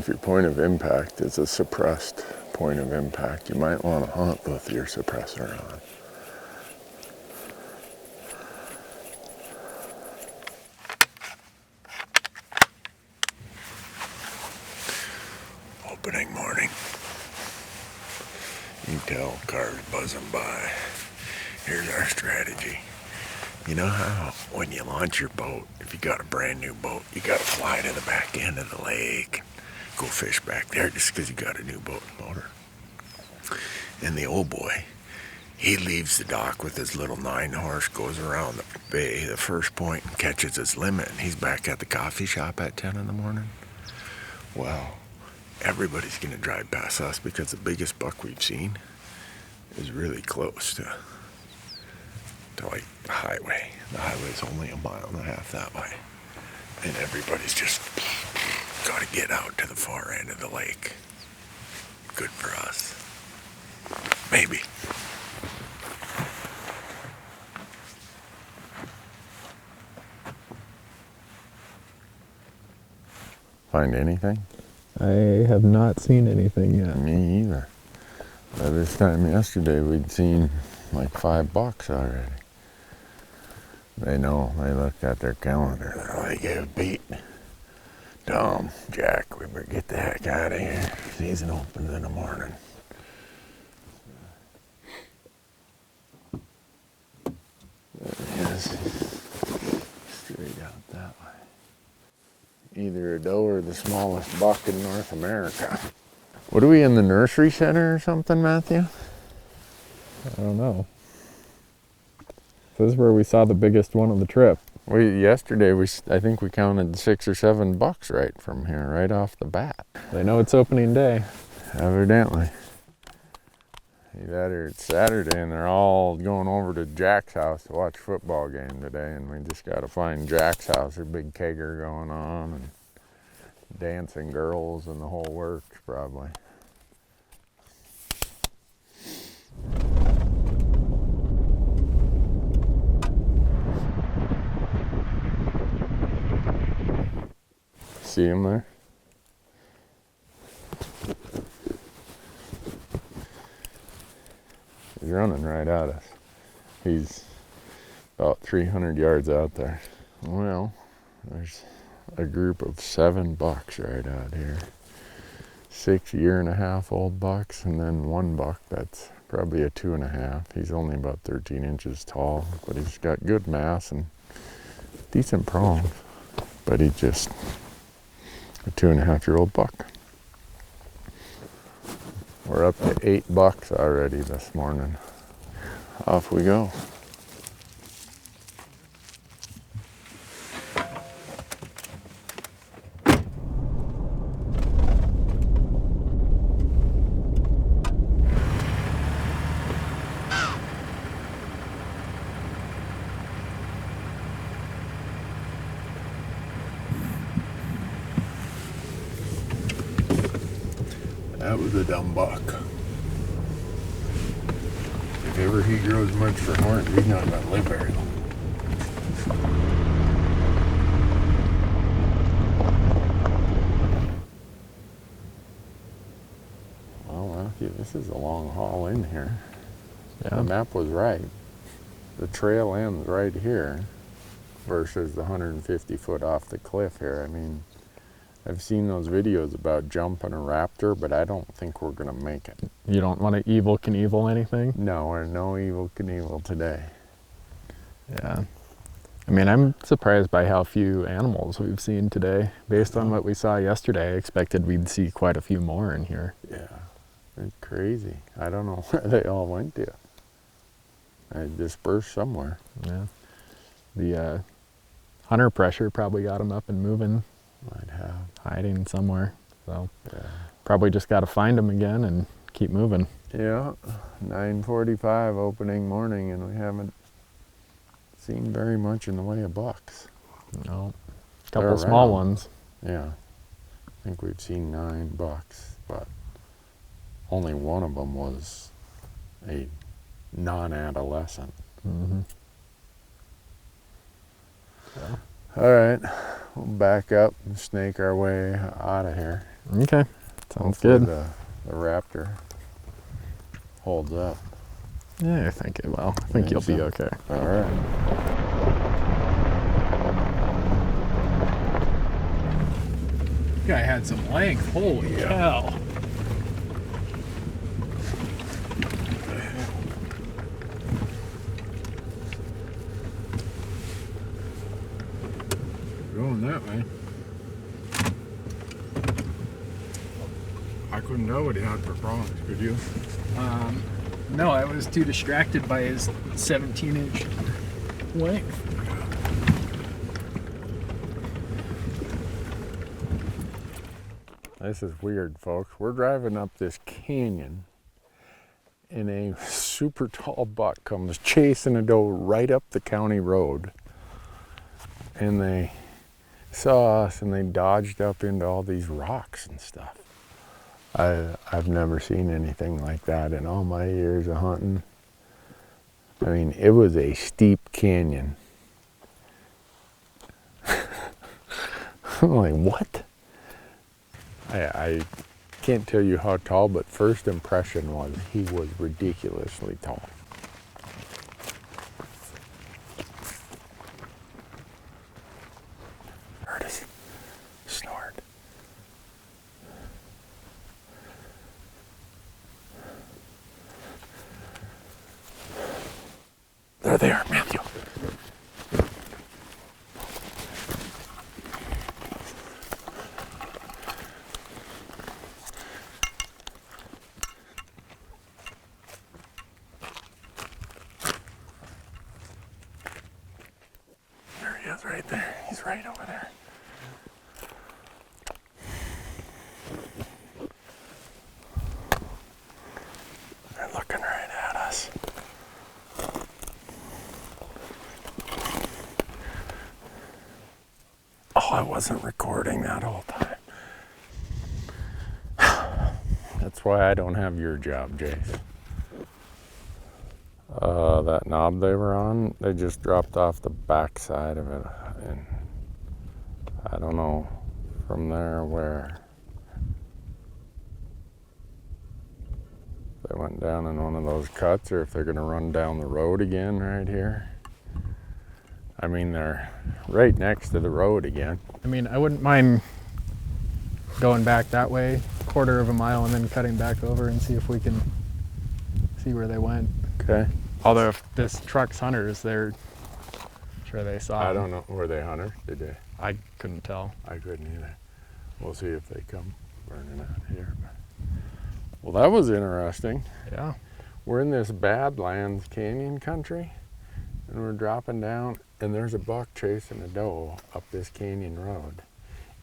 if your point of impact is a suppressed point of impact, you might want to hunt with your suppressor on. Opening morning. You can tell cars buzzing by. Here's our strategy. You know how when you launch your boat, if you got a brand new boat, you got to fly to the back end of the lake, go fish back there just because you got a new boat and motor. And the old boy, he leaves the dock with his little 9-horse, goes around the bay, the first point, and catches his limit, and he's back at the coffee shop at 10 in the morning. Well, everybody's going to drive past us because the biggest buck we've seen is really close to like the highway. The highway's only 1.5 miles that way. And everybody's just got to get out to the far end of the lake. Good for us. Maybe. Find anything? I have not seen anything yet. Me either. By this time yesterday, we'd seen like 5 bucks already. They know. They looked at their calendar. They're like, "Yeah, beat. Tom, Jack, we better get the heck out of here. Season opens in the morning." There he is. Straight out that way. Either a doe or the smallest buck in North America. What are we in the nursery center or something, Matthew? I don't know. This is where we saw the biggest one of the trip. Yesterday, I think we counted 6 or 7 bucks right from here, right off the bat. They know it's opening day. Evidently. Either it's Saturday and they're all going over to Jack's house to watch a football game today, and we just got to find Jack's house. There's a big kegger going on and dancing girls and the whole works, probably. See him there? He's running right at us. He's about 300 yards out there. Well, there's a group of 7 bucks right out here. 6 1.5-year-old bucks, and then 1 buck that's probably a 2.5. He's only about 13 inches tall, but he's got good mass and decent prongs. But he's just a 2.5-year-old buck. We're up to 8 bucks already this morning. Off we go. That was a dumb buck. If ever he grows much for horns, he's not going to live very long. Well, Matthew, this is a long haul in here. Yeah. The map was right. The trail ends right here versus the 150 foot off the cliff here. I mean, I've seen those videos about jumping a raptor, but I don't think we're going to make it. You don't want to Evel Knievel anything? No, we're no Evel Knievel today. Yeah. I mean, I'm surprised by how few animals we've seen today. Based on what we saw yesterday, I expected we'd see quite a few more in here. Yeah, it's crazy. I don't know where they all went to. They dispersed somewhere. Yeah. The hunter pressure probably got them up and moving. Might have. Hiding somewhere. So yeah. Probably just got to find them again and keep moving. Yeah, 9:45 opening morning, and we haven't seen very much in the way of bucks. No. A couple small ones. Yeah. I think we've seen 9 bucks, but only one of them was a non-adolescent. Mm-hmm. Yeah. All right, we'll back up and snake our way out of here. Okay, sounds Hopefully good. The raptor holds up. Yeah, I think it will. I think you'll be okay. All right. Guy had some length. Holy cow. Going that way. I couldn't know what he had for prongs, could you? No, I was too distracted by his 17-inch length. This is weird, folks. We're driving up this canyon and a super tall buck comes chasing a doe right up the county road. And they saw us and they dodged up into all these rocks and stuff. I've never seen anything like that in all my years of hunting. I mean, it was a steep canyon. I'm like, what? I can't tell you how tall, but first impression was he was ridiculously tall. Heard his snort. They're there, Matthew. There he is right there. He's right over there. They're looking right at us. Oh, I wasn't recording that whole time. That's why I don't have your job, Jace. That knob they were on, they just dropped off the back side of it. And I don't know from there where. They went down in one of those cuts, or if they're gonna run down the road again right here. I mean, they're right next to the road again. I mean, I wouldn't mind going back that way, 1/4 of a mile, and then cutting back over and see if we can see where they went. Okay. Although if this truck's hunters, they're sure they saw I them. don't know. Were they hunters? Did they? I couldn't tell. I couldn't either. We'll see if they come burning out here. Well, that was interesting. Yeah. We're in this Badlands canyon country, and we're dropping down, and there's a buck chasing a doe up this canyon road.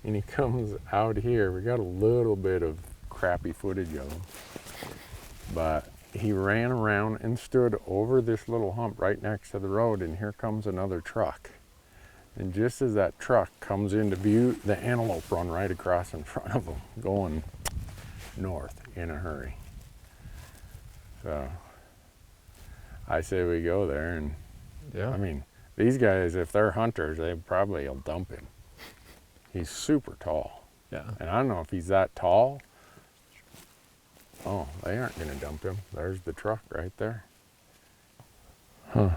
And he comes out here. We got a little bit of crappy footage of him, but he ran around and stood over this little hump right next to the road, and here comes another truck. And just as that truck comes into view, the antelope run right across in front of him, going north in a hurry. So I say we go there, and Yeah. I mean, these guys, if they're hunters, they probably will dump him. He's super tall. Yeah. And I don't know if he's that tall. Oh, they aren't gonna dump him. There's the truck right there. Huh.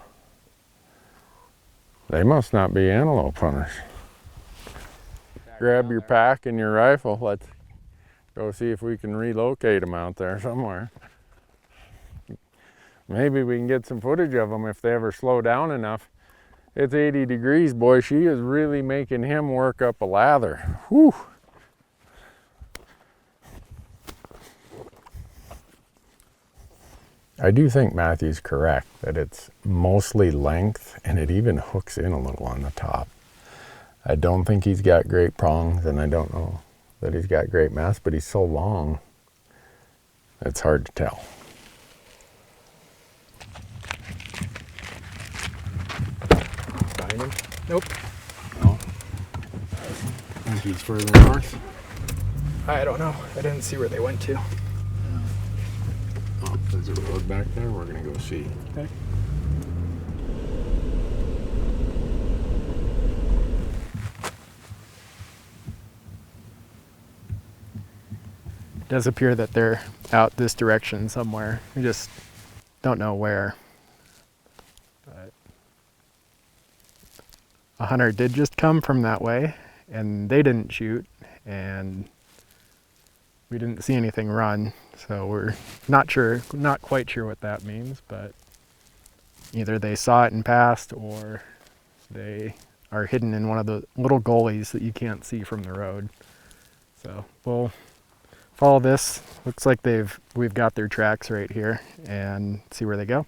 They must not be antelope hunters. Grab your pack and your rifle. Let's go see if we can relocate them out there somewhere. Maybe we can get some footage of them if they ever slow down enough. It's 80 degrees, boy. She is really making him work up a lather. Whew. I do think Matthew's correct that it's mostly length, and it even hooks in a little on the top. I don't think he's got great prongs, and I don't know that he's got great mass, but he's so long, it's hard to tell. Find him? Nope. No. I think he's further north. I don't know. I didn't see where they went to. Oh, there's a road back there. We're gonna go see. Okay. does appear that they're out this direction somewhere. We just don't know where. But a hunter did just come from that way, and they didn't shoot, and we didn't see anything run, so we're not quite sure what that means, but either they saw it and passed, or they are hidden in one of the little gullies that you can't see from the road. So we'll follow this. Looks like we've got their tracks right here, and see where they go.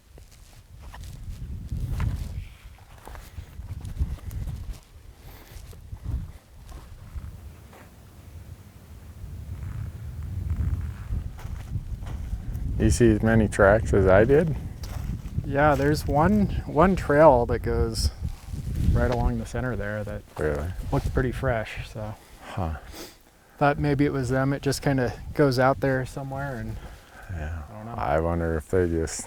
You see as many tracks as I did? Yeah, there's one trail that goes right along the center there that Really? looked pretty fresh, so Huh. thought maybe it was them. It just kind of goes out there somewhere, and Yeah. I don't know. I wonder if they just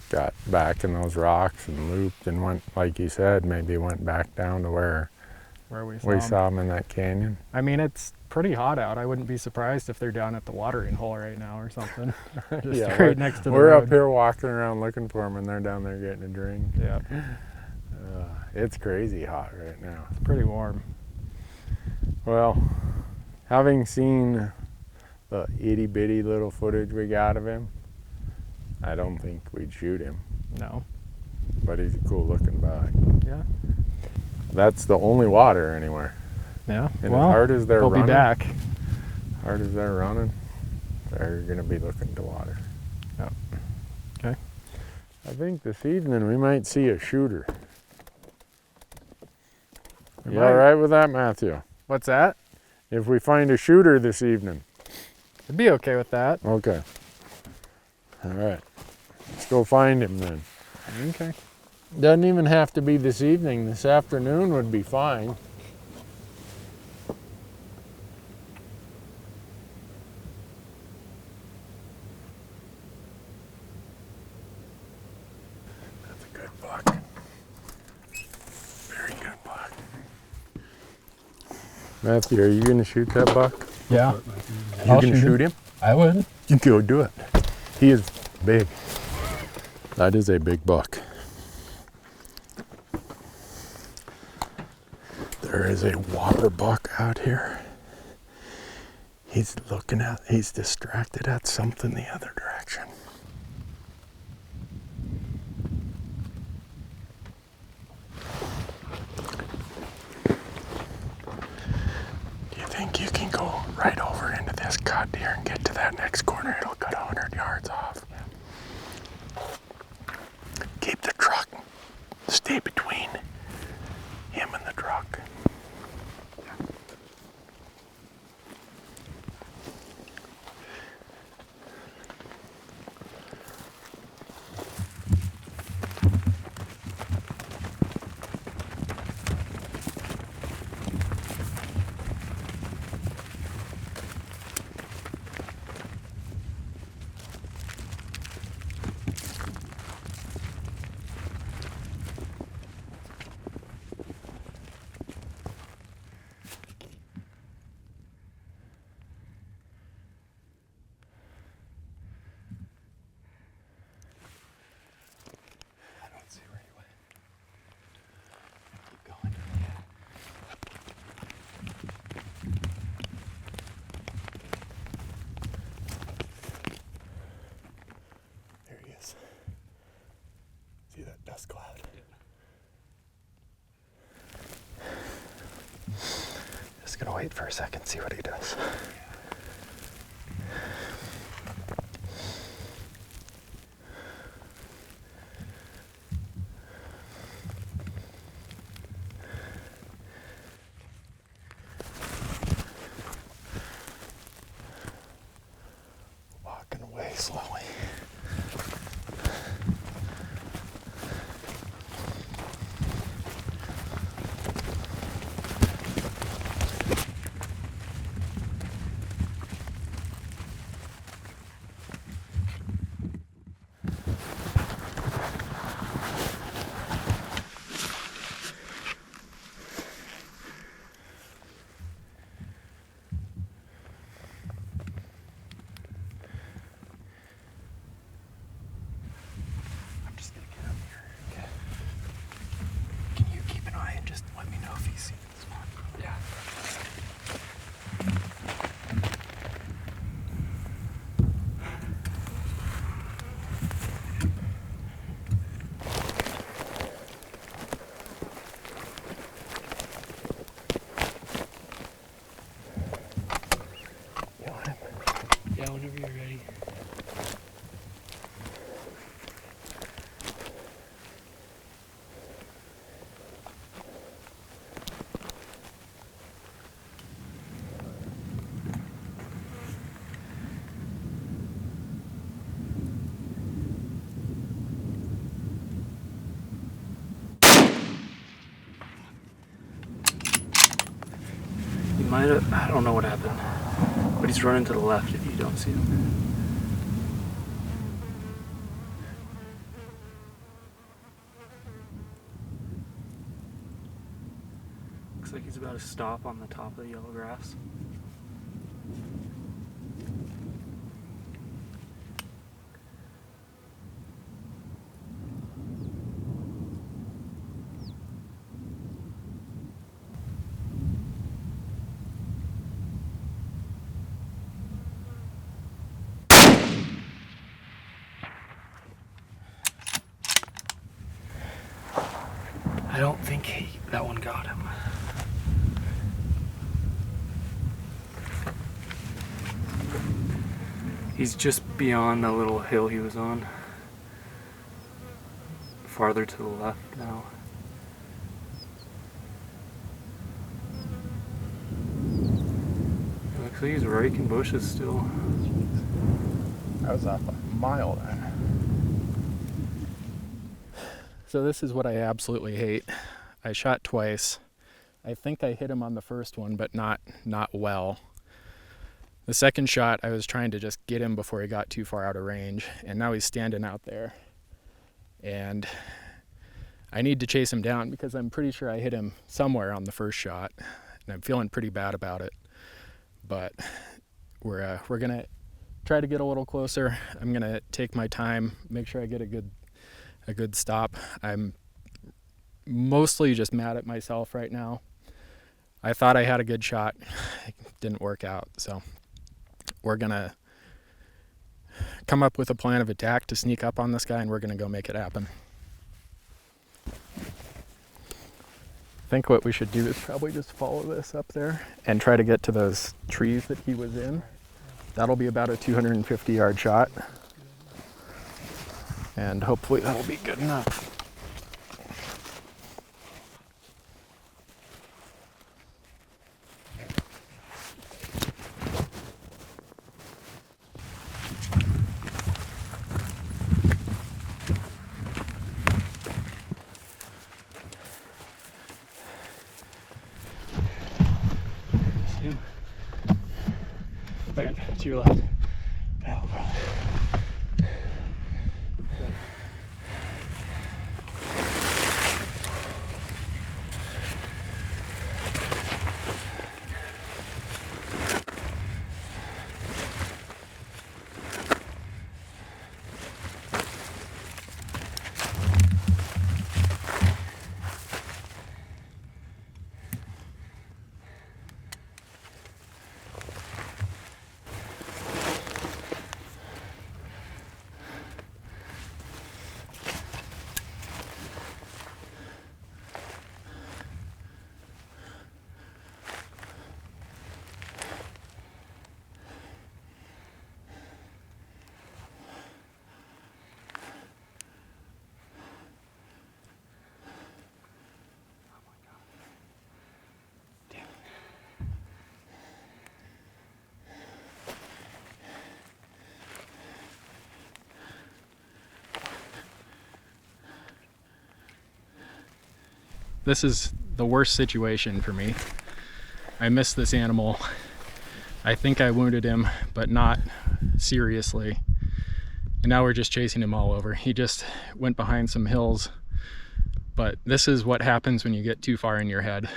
got back in those rocks and looped and went, like you said, maybe went back down to where we we saw them in that canyon. I mean, it's pretty hot out. I wouldn't be surprised if they're down at the watering hole right now or something. Just Yeah, right next to the We're road. up here walking around looking for them, and they're down there getting a drink. Yeah, It's crazy hot right now. it's pretty warm. Well, having seen the itty bitty little footage we got of him, I don't think we'd shoot him, No. but he's a cool looking buck. Yeah. That's the only water anywhere. Yeah. And well, as hard as they're we'll running, be back. hard as they're running, they're gonna be looking to water. Yep. Okay. I think this evening we might see a shooter. You all right with that, Matthew? What's that? If we find a shooter this evening. I'd be okay with that. Okay. All right. Let's go find him then. Okay. Doesn't even have to be this evening. This afternoon would be fine. That's a good buck. Very good buck. Matthew, are you going to shoot that buck? Yeah. You I'll can shoot shoot him? I would. You go do it. He is big. That is a big buck. There is a water buck out here. He's distracted at something the other direction. Do you think you can go right over into this cut here and get to that next corner? It'll cut 100 yards off. Keep the truck. Stay between him and the truck. There he is. See that dust cloud? Just gonna wait for a second, see what he does. Walking away slowly. might have, I don't know what happened, but he's running to the left if you don't see him. Looks like he's about to stop on the top of the yellow grass. I don't think that one got him. He's just beyond the little hill he was on. Farther to the left now. It looks like he's raking bushes still. I was off a mile then. So this is what I absolutely hate. I shot twice. I think I hit him on the first one, but not well. The second shot, I was trying to just get him before he got too far out of range, and now he's standing out there. And I need to chase him down because I'm pretty sure I hit him somewhere on the first shot, and I'm feeling pretty bad about it. But we're gonna try to get a little closer. I'm gonna take my time, make sure I get a good stop. I'm mostly just mad at myself right now. I thought I had a good shot. It didn't work out, so we're gonna come up with a plan of attack to sneak up on this guy, and we're gonna go make it happen. I think what we should do is probably just follow this up there and try to get to those trees that he was in. That'll be about a 250-yard shot, and hopefully that'll be good enough. Back to your left. This is the worst situation for me. I missed this animal. I think I wounded him, but not seriously. And now we're just chasing him all over. He just went behind some hills. But this is what happens when you get too far in your head.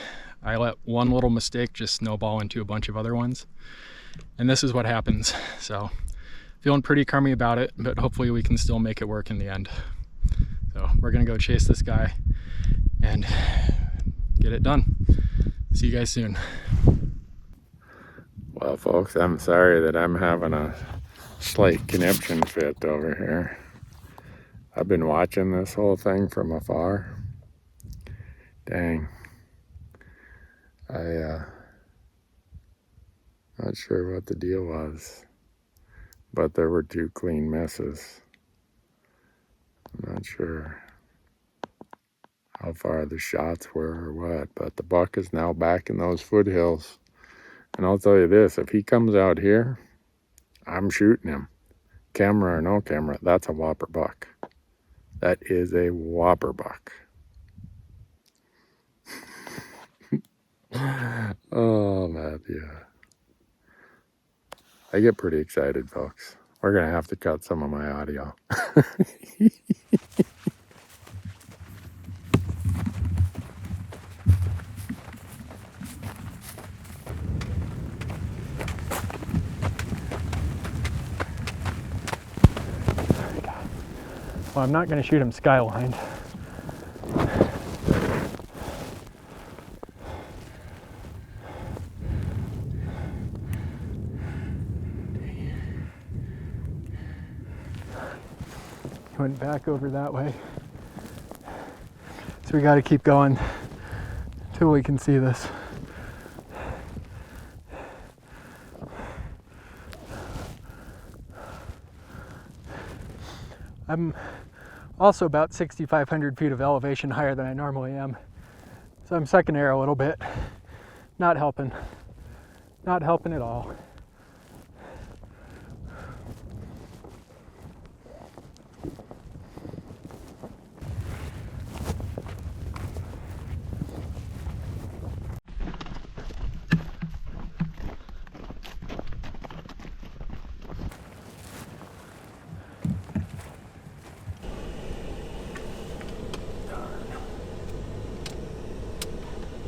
I let one little mistake just snowball into a bunch of other ones. And this is what happens. So feeling pretty crummy about it, but hopefully we can still make it work in the end. So we're gonna go chase this guy and get it done. See you guys soon. Well, folks, I'm sorry that I'm having a slight conniption fit over here. I've been watching this whole thing from afar. Dang. Not sure what the deal was, but there were two clean misses. I'm not sure how far the shots were or what, but the buck is now back in those foothills. And I'll tell you this, if he comes out here, I'm shooting him. Camera or no camera, that's a whopper buck. That is a whopper buck. Oh, Matthew. I get pretty excited, folks. We're going to have to cut some of my audio. Well, I'm not going to shoot him skylined. He went back over that way. So we got to keep going till we can see this. I'm also about 6,500 feet of elevation higher than I normally am. So I'm second air a little bit. Not helping. Not helping at all.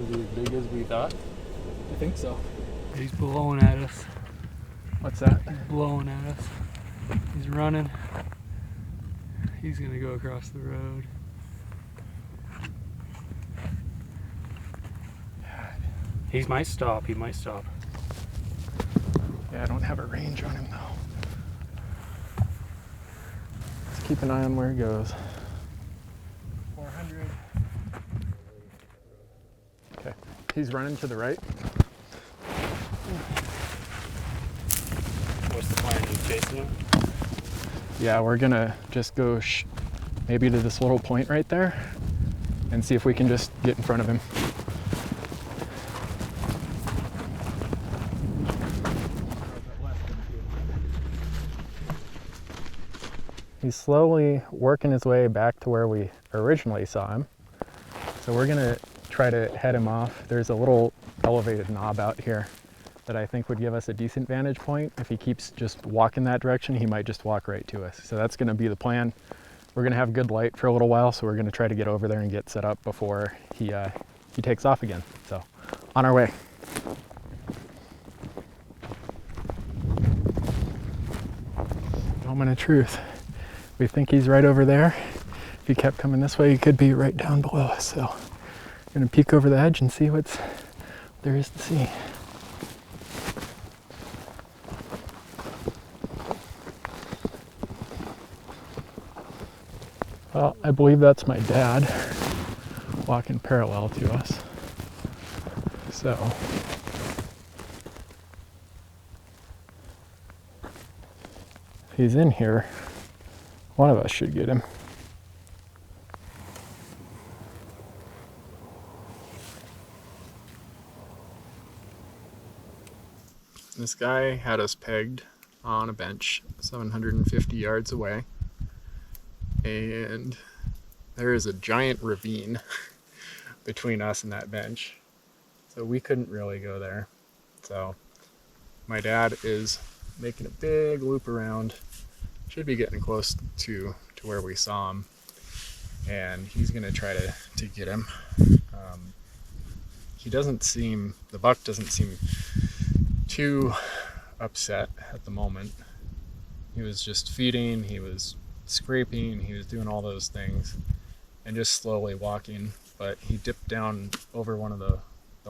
Is he as big as we thought? I think so. He's blowing at us. What's that? Blowing at us. He's running. He's gonna go across the road. He might stop. He might stop. Yeah, I don't have a range on him though. Let's keep an eye on where he goes. 400. Okay, he's running to the right. What's the plan? You chasing him? Yeah, we're gonna just go maybe to this little point right there and see if we can just get in front of him. He's slowly working his way back to where we originally saw him. So we're gonna try to head him off. There's a little elevated knob out here that I think would give us a decent vantage point. If he keeps just walking that direction, he might just walk right to us. So that's gonna be the plan. We're gonna have good light for a little while, so we're gonna try to get over there and get set up before he takes off again. So on our way. Moment of truth. We think he's right over there. If he kept coming this way, he could be right down below us. So I'm gonna peek over the edge and see what there is to see. Well, I believe that's my dad walking parallel to us. So if he's in here, one of us should get him. This guy had us pegged on a bench 750 yards away, and there is a giant ravine between us and that bench, so we couldn't really go there. So my dad is making a big loop around, should be getting close to where we saw him, and he's gonna try to get him. The buck doesn't seem too upset at the moment. He was just feeding, he was scraping, he was doing all those things and just slowly walking, but he dipped down over one of the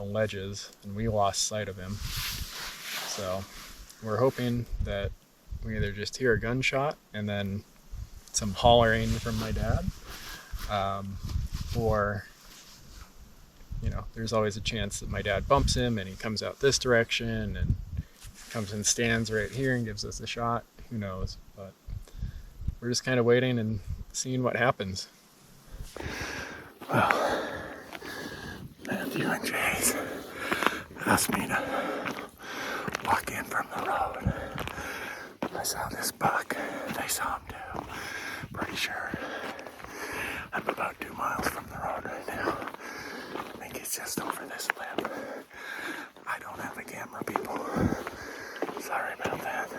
ledges and we lost sight of him. So we're hoping that we either just hear a gunshot and then some hollering from my dad, or there's always a chance that my dad bumps him and he comes out this direction and comes and stands right here and gives us a shot. Who knows? But we're just kind of waiting and seeing what happens. Well, Matthew and Jay's asked me to walk in from the road. I saw this buck. They saw him too. Pretty sure. I'm about 2 miles from the road right now. I think he's It's just over this lip. I don't have a camera, people. Sorry about that.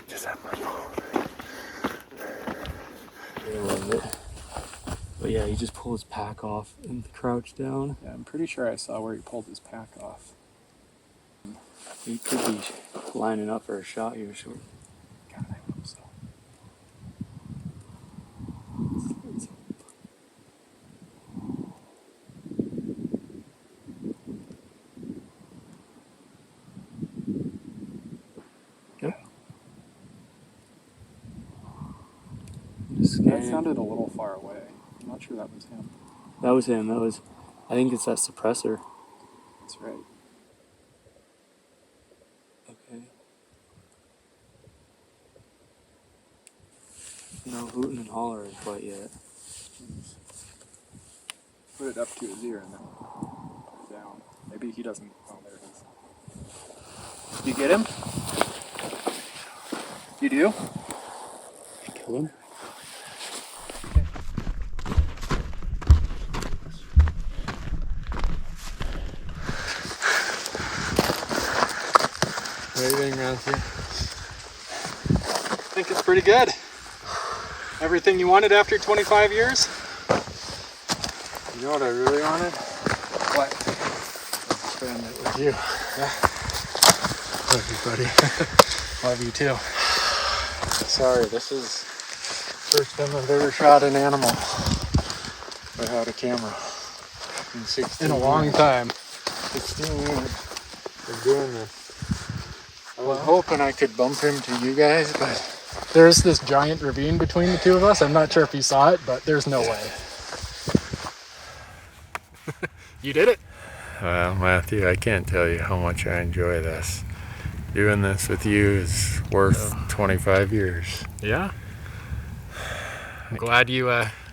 Just have my phone. I love it. But yeah, he just pulled his pack off and crouched down. Yeah, I'm pretty sure I saw where he pulled his pack off. He could be lining up for a shot here short. God, I hope so. Yep. That sounded a little far away. I'm not sure that was him. That was him. I think it's that suppressor. That's right. Okay. No hooting and hollering quite yet. Put it up to his ear and then put it down. Maybe he doesn't. Oh, there it is. You get him? You do? Kill him. What do you think, Matthew? I think it's pretty good. Everything you wanted after 25 years? You know what I really wanted? What? Spend it with you. Yeah. Love you, buddy. Love you too. Sorry, this is the first time I've ever shot an animal without a camera. In 16 In a long time. 16 years of doing this. I was hoping I could bump him to you guys, but There's this giant ravine between the two of us. I'm not sure if you saw it, but there's no way. You did it. well, Matthew, I can't tell you how much I enjoy this. Doing this with you is worth 25 years. Yeah. I'm glad you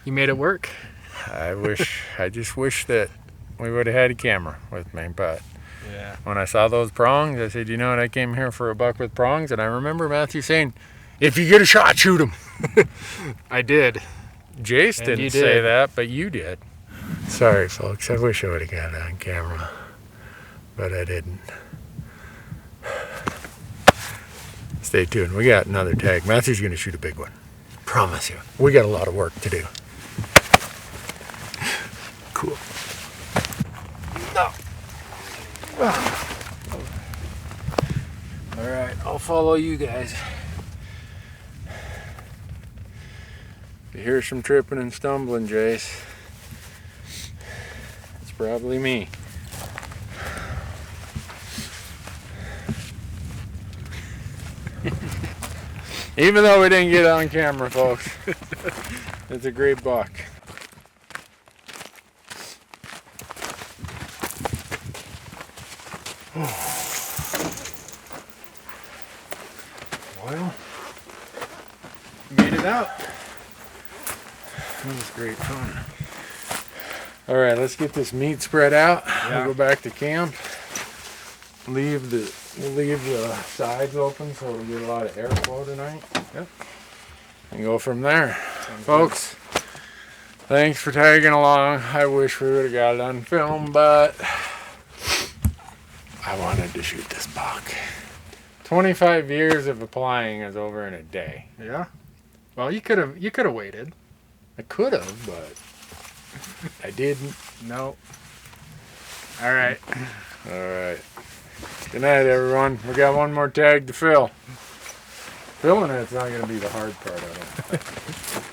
made it work. I just wish that we would have had a camera with me, but Yeah. when I saw those prongs, I said, you know what, I came here for a buck with prongs, and I remember Matthew saying, if you get a shot, shoot him. I did. Jace And you didn't say did. that, but you did. Sorry, folks, I wish I would have got it on camera, but I didn't. Stay tuned, we got another tag. Matthew's gonna shoot a big one. Promise you. We got a lot of work to do. Cool. No. All right, I'll follow you guys. If you hear some tripping and stumbling, Jace, it's probably me. Even though we didn't get it on camera, folks, it's a great buck. Well, Made it out. that was great fun. All right, let's get this meat spread out. Yeah. We'll go back to camp. We'll leave the sides open so we'll get a lot of airflow tonight. Yep. And go from there. Folks, thanks for tagging along. I wish we would have got it on film, but I wanted to shoot this buck. 25 years of applying is over in a day. Yeah. Well, you could have waited. I could have, but I didn't. No. All right. All right. Good night, everyone. We got one more tag to fill. Filling it's not going to be the hard part, I don't think.